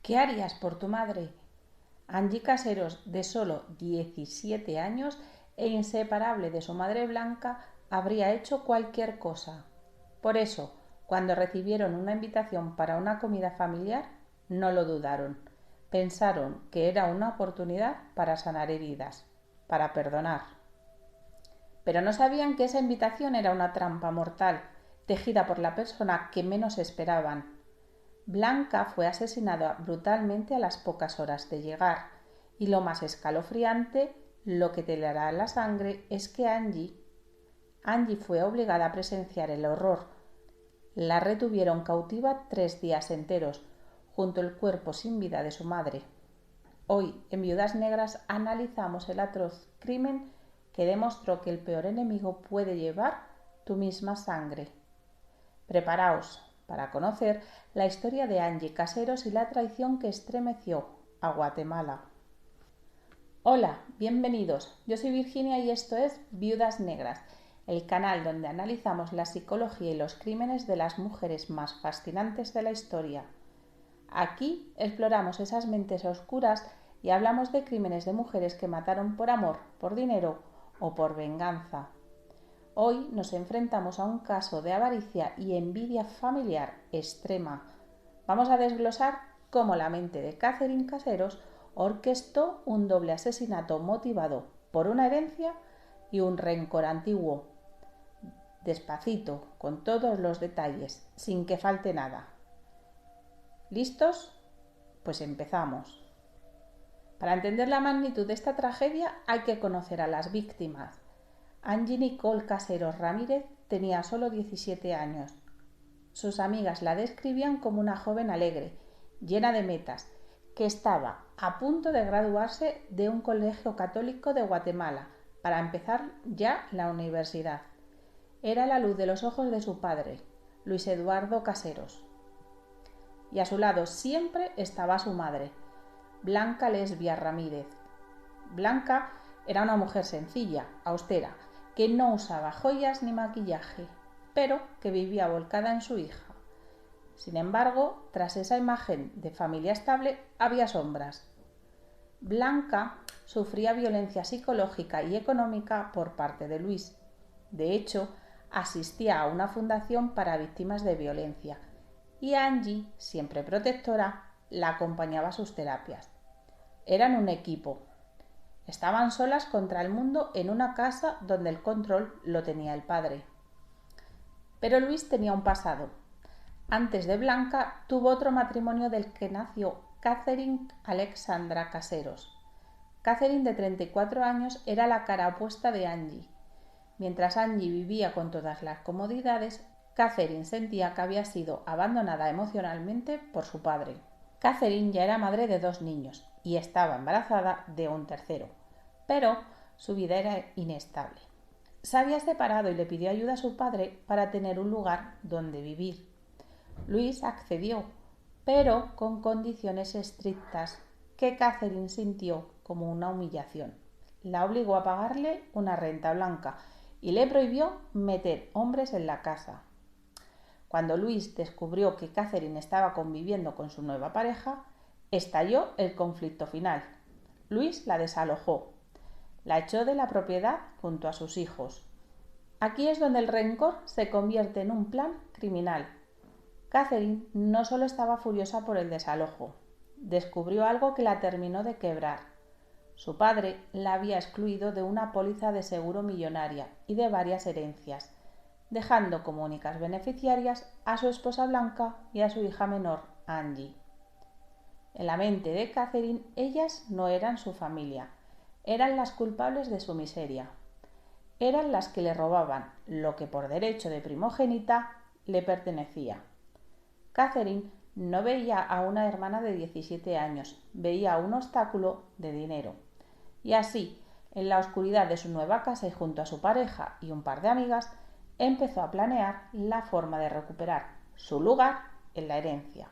¿Qué harías por tu madre? Angie Caseros, de solo 17 años e inseparable de su madre Blanca, habría hecho cualquier cosa. Por eso, cuando recibieron una invitación para una comida familiar, no lo dudaron. Pensaron que era una oportunidad para sanar heridas, para perdonar. Pero no sabían que esa invitación era una trampa mortal, tejida por la persona que menos esperaban. Blanca fue asesinada brutalmente a las pocas horas de llegar, y lo más escalofriante, lo que te helará la sangre, es que Angie fue obligada a presenciar el horror. La retuvieron cautiva 3 días enteros, junto al cuerpo sin vida de su madre. Hoy, en Viudas Negras, analizamos el atroz crimen que demostró que el peor enemigo puede llevar tu misma sangre. Preparaos para conocer la historia de Angie Caseros y la traición que estremeció a Guatemala. Hola, bienvenidos. Yo soy Virginia y esto es Viudas Negras, el canal donde analizamos la psicología y los crímenes de las mujeres más fascinantes de la historia. Aquí exploramos esas mentes oscuras y hablamos de crímenes de mujeres que mataron por amor, por dinero o por venganza. Hoy nos enfrentamos a un caso de avaricia y envidia familiar extrema. Vamos a desglosar cómo la mente de Catherine Caseros orquestó un doble asesinato motivado por una herencia y un rencor antiguo. Despacito, con todos los detalles, sin que falte nada. ¿Listos? Pues empezamos. Para entender la magnitud de esta tragedia hay que conocer a las víctimas. Angie Nicole Caseros Ramírez tenía solo 17 años. Sus amigas la describían como una joven alegre, llena de metas, que estaba a punto de graduarse de un colegio católico de Guatemala para empezar ya la universidad. Era la luz de los ojos de su padre, Luis Eduardo Caseros. Y a su lado siempre estaba su madre, Blanca Lesbia Ramírez. Blanca era una mujer sencilla, austera, que no usaba joyas ni maquillaje, pero que vivía volcada en su hija. Sin embargo, tras esa imagen de familia estable había sombras. Blanca sufría violencia psicológica y económica por parte de Luis. De hecho, asistía a una fundación para víctimas de violencia y Angie, siempre protectora, la acompañaba a sus terapias. Eran un equipo. Estaban solas contra el mundo en una casa donde el control lo tenía el padre. Pero Luis tenía un pasado. Antes de Blanca tuvo otro matrimonio del que nació Catherine Alexandra Caseros. Catherine, de 34 años, era la cara opuesta de Angie. Mientras Angie vivía con todas las comodidades, Catherine sentía que había sido abandonada emocionalmente por su padre. Catherine ya era madre de 2 niños y estaba embarazada de un tercero, pero su vida era inestable. Se había separado y le pidió ayuda a su padre para tener un lugar donde vivir. Luis accedió, pero con condiciones estrictas que Catherine sintió como una humillación. La obligó a pagarle una renta blanca y le prohibió meter hombres en la casa. Cuando Luis descubrió que Catherine estaba conviviendo con su nueva pareja, estalló el conflicto final. Luis la desalojó. La echó de la propiedad junto a sus hijos. Aquí es donde el rencor se convierte en un plan criminal. Catherine no solo estaba furiosa por el desalojo, descubrió algo que la terminó de quebrar. Su padre la había excluido de una póliza de seguro millonaria y de varias herencias, dejando como únicas beneficiarias a su esposa Blanca y a su hija menor, Angie. En la mente de Catherine, ellas no eran su familia, eran las culpables de su miseria. Eran las que le robaban lo que por derecho de primogénita le pertenecía. Catherine no veía a una hermana de 17 años, veía un obstáculo de dinero. Y así, en la oscuridad de su nueva casa y junto a su pareja y un par de amigas, empezó a planear la forma de recuperar su lugar en la herencia.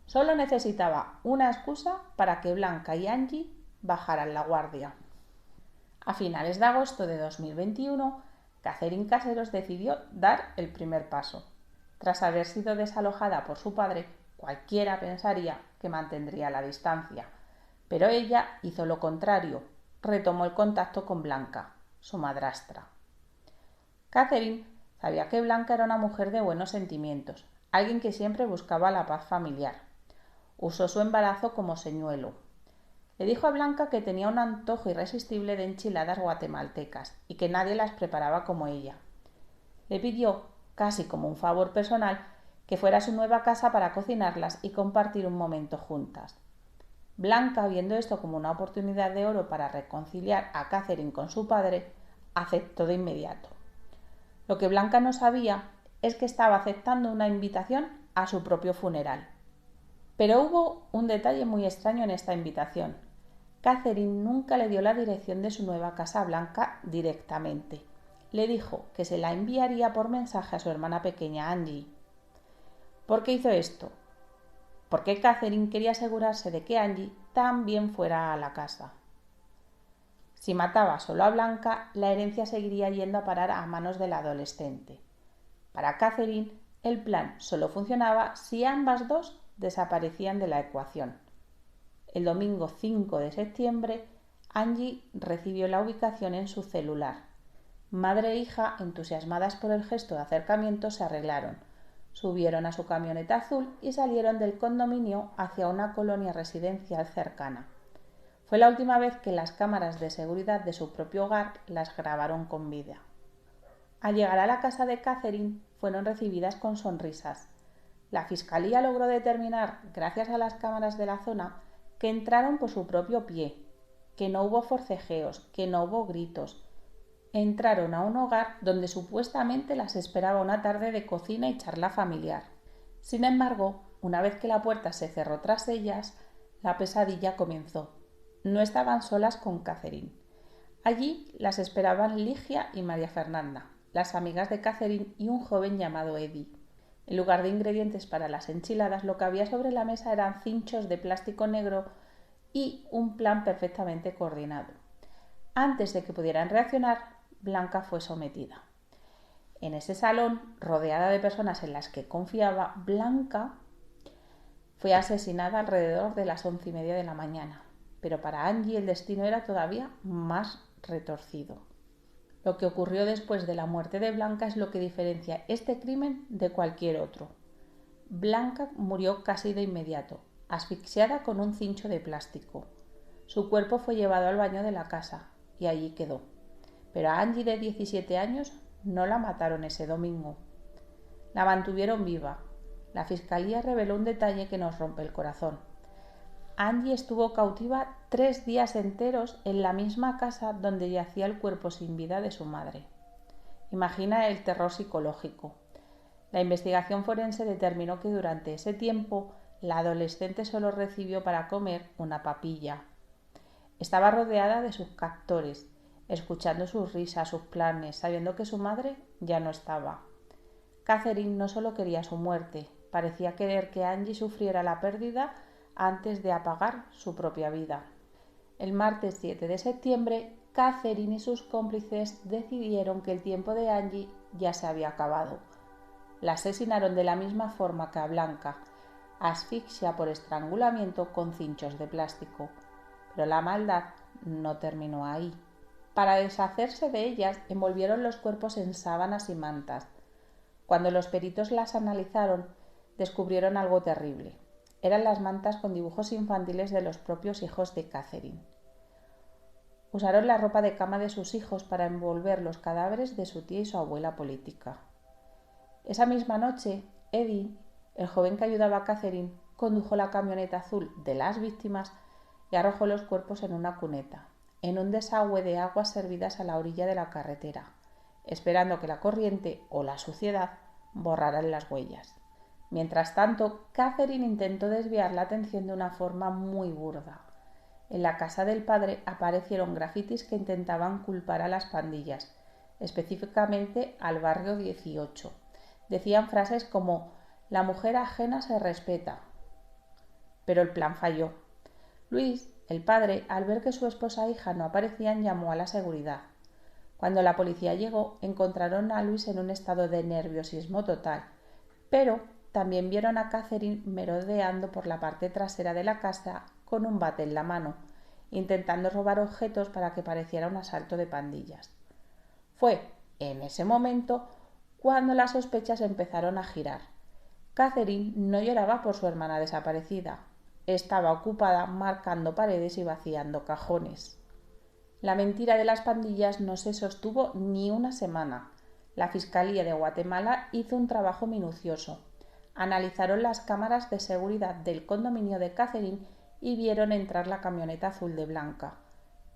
Solo necesitaba una excusa para que Blanca y Angie bajaran la guardia. A finales de agosto de 2021, Catherine Caseros decidió dar el primer paso. Tras haber sido desalojada por su padre Cualquiera pensaría que mantendría la distancia, pero ella hizo lo contrario, retomó el contacto con Blanca, su madrastra. Catherine sabía que Blanca era una mujer de buenos sentimientos, alguien que siempre buscaba la paz familiar. Usó su embarazo como señuelo. Le dijo a Blanca que tenía un antojo irresistible de enchiladas guatemaltecas y que nadie las preparaba como ella. Le pidió, casi como un favor personal, que fuera a su nueva casa para cocinarlas y compartir un momento juntas. Blanca, viendo esto como una oportunidad de oro para reconciliar a Catherine con su padre, aceptó de inmediato. Lo que Blanca no sabía es que estaba aceptando una invitación a su propio funeral. Pero hubo un detalle muy extraño en esta invitación. Catherine nunca le dio la dirección de su nueva casa a Blanca directamente. Le dijo que se la enviaría por mensaje a su hermana pequeña Angie. ¿Por qué hizo esto? Porque Catherine quería asegurarse de que Angie también fuera a la casa. Si mataba solo a Blanca, la herencia seguiría yendo a parar a manos del adolescente. Para Catherine, el plan solo funcionaba si ambas dos desaparecían de la ecuación. El domingo 5 de septiembre, Angie recibió la ubicación en su celular. Madre e hija, entusiasmadas por el gesto de acercamiento, se arreglaron, subieron a su camioneta azul y salieron del condominio hacia una colonia residencial cercana. Fue la última vez que las cámaras de seguridad de su propio hogar las grabaron con vida. Al llegar a la casa de Catherine, fueron recibidas con sonrisas. La fiscalía logró determinar, gracias a las cámaras de la zona, que entraron por su propio pie, que no hubo forcejeos, que no hubo gritos. Entraron a un hogar donde supuestamente las esperaba una tarde de cocina y charla familiar. Sin embargo, una vez que la puerta se cerró tras ellas, la pesadilla comenzó. No estaban solas con Catherine. Allí las esperaban Ligia y María Fernanda, las amigas de Catherine y un joven llamado Eddie. En lugar de ingredientes para las enchiladas, lo que había sobre la mesa eran cinchos de plástico negro y un plan perfectamente coordinado. Antes de que pudieran reaccionar, Blanca fue sometida. En ese salón, rodeada de personas en las que confiaba, Blanca fue asesinada alrededor de las 11:30 de la mañana. Pero para Angie el destino era todavía más retorcido. Lo que ocurrió después de la muerte de Blanca es lo que diferencia este crimen de cualquier otro. Blanca murió casi de inmediato, asfixiada con un cincho de plástico. Su cuerpo fue llevado al baño de la casa y allí quedó. Pero a Angie, de 17 años, no la mataron ese domingo. La mantuvieron viva. La fiscalía reveló un detalle que nos rompe el corazón. Angie estuvo cautiva 3 días enteros en la misma casa donde yacía el cuerpo sin vida de su madre. Imagina el terror psicológico. La investigación forense determinó que durante ese tiempo la adolescente solo recibió para comer una papilla. Estaba rodeada de sus captores, escuchando sus risas, sus planes, sabiendo que su madre ya no estaba. Catherine no solo quería su muerte, parecía querer que Angie sufriera la pérdida antes de apagar su propia vida. El martes 7 de septiembre, Catherine y sus cómplices decidieron que el tiempo de Angie ya se había acabado. La asesinaron de la misma forma que a Blanca, asfixia por estrangulamiento con cinchos de plástico. Pero la maldad no terminó ahí. Para deshacerse de ellas, envolvieron los cuerpos en sábanas y mantas. Cuando los peritos las analizaron, descubrieron algo terrible. Eran las mantas con dibujos infantiles de los propios hijos de Catherine. Usaron la ropa de cama de sus hijos para envolver los cadáveres de su tía y su abuela política. Esa misma noche, Eddie, el joven que ayudaba a Catherine, condujo la camioneta azul de las víctimas y arrojó los cuerpos en una cuneta, en un desagüe de aguas servidas a la orilla de la carretera, esperando que la corriente o la suciedad borraran las huellas. Mientras tanto, Catherine intentó desviar la atención de una forma muy burda. En la casa del padre aparecieron grafitis que intentaban culpar a las pandillas, específicamente al barrio 18. Decían frases como «la mujer ajena se respeta». Pero el plan falló. Luis, el padre, al ver que su esposa e hija no aparecían, llamó a la seguridad. Cuando la policía llegó, encontraron a Luis en un estado de nerviosismo total, pero también vieron a Catherine merodeando por la parte trasera de la casa con un bate en la mano, intentando robar objetos para que pareciera un asalto de pandillas. Fue en ese momento cuando las sospechas empezaron a girar. Catherine no lloraba por su hermana desaparecida. Estaba ocupada marcando paredes y vaciando cajones. La mentira de las pandillas no se sostuvo ni una semana. La Fiscalía de Guatemala hizo un trabajo minucioso. Analizaron las cámaras de seguridad del condominio de Catherine y vieron entrar la camioneta azul de Blanca,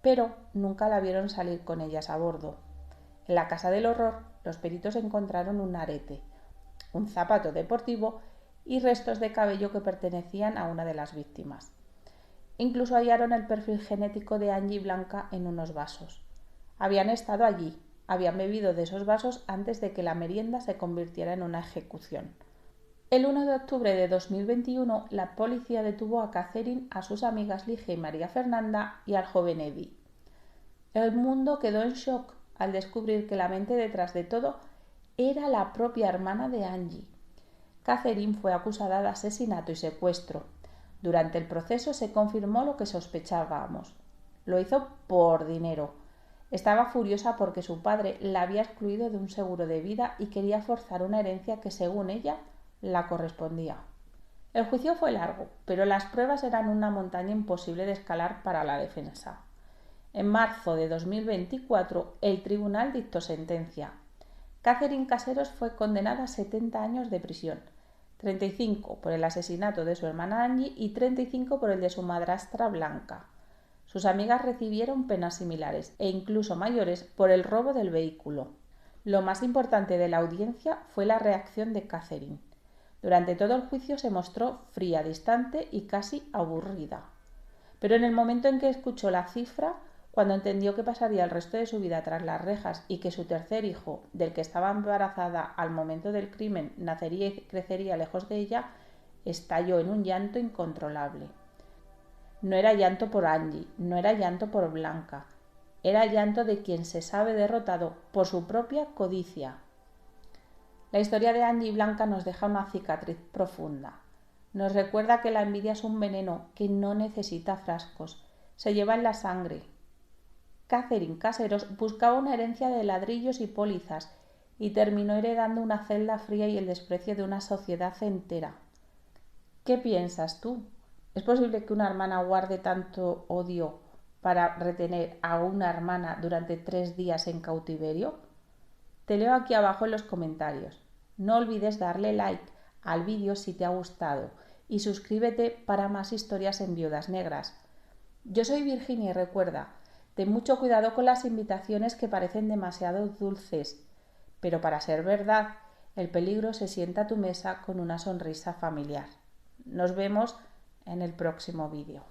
pero nunca la vieron salir con ellas a bordo. En la casa del horror, los peritos encontraron un arete, un zapato deportivo y restos de cabello que pertenecían a una de las víctimas. Incluso hallaron el perfil genético de Angie y Blanca en unos vasos. Habían estado allí, habían bebido de esos vasos antes de que la merienda se convirtiera en una ejecución. El 1 de octubre de 2021, la policía detuvo a Catherine, a sus amigas Ligia y María Fernanda y al joven Eddie. El mundo quedó en shock al descubrir que la mente detrás de todo era la propia hermana de Angie. Catherine fue acusada de asesinato y secuestro. Durante el proceso se confirmó lo que sospechábamos. Lo hizo por dinero. Estaba furiosa porque su padre la había excluido de un seguro de vida y quería forzar una herencia que, según ella, la correspondía. El juicio fue largo, pero las pruebas eran una montaña imposible de escalar para la defensa. En marzo de 2024, el tribunal dictó sentencia. Catherine Caseros fue condenada a 70 años de prisión, 35 por el asesinato de su hermana Angie y 35 por el de su madrastra Blanca. Sus amigas recibieron penas similares e incluso mayores por el robo del vehículo. Lo más importante de la audiencia fue la reacción de Catherine. Durante todo el juicio se mostró fría, distante y casi aburrida. Pero en el momento en que escuchó la cifra, cuando entendió que pasaría el resto de su vida tras las rejas y que su tercer hijo, del que estaba embarazada al momento del crimen, nacería y crecería lejos de ella, estalló en un llanto incontrolable. No era llanto por Angie, no era llanto por Blanca, era llanto de quien se sabe derrotado por su propia codicia. La historia de Angie y Blanca nos deja una cicatriz profunda. Nos recuerda que la envidia es un veneno que no necesita frascos, se lleva en la sangre. Catherine Caseros buscaba una herencia de ladrillos y pólizas y terminó heredando una celda fría y el desprecio de una sociedad entera. ¿Qué piensas tú? ¿Es posible que una hermana guarde tanto odio para retener a una hermana durante 3 días en cautiverio? Te leo aquí abajo en los comentarios. No olvides darle like al vídeo si te ha gustado y suscríbete para más historias en Viudas Negras. Yo soy Virginia y recuerda, ten mucho cuidado con las invitaciones que parecen demasiado dulces, pero para ser verdad, el peligro se sienta a tu mesa con una sonrisa familiar. Nos vemos en el próximo vídeo.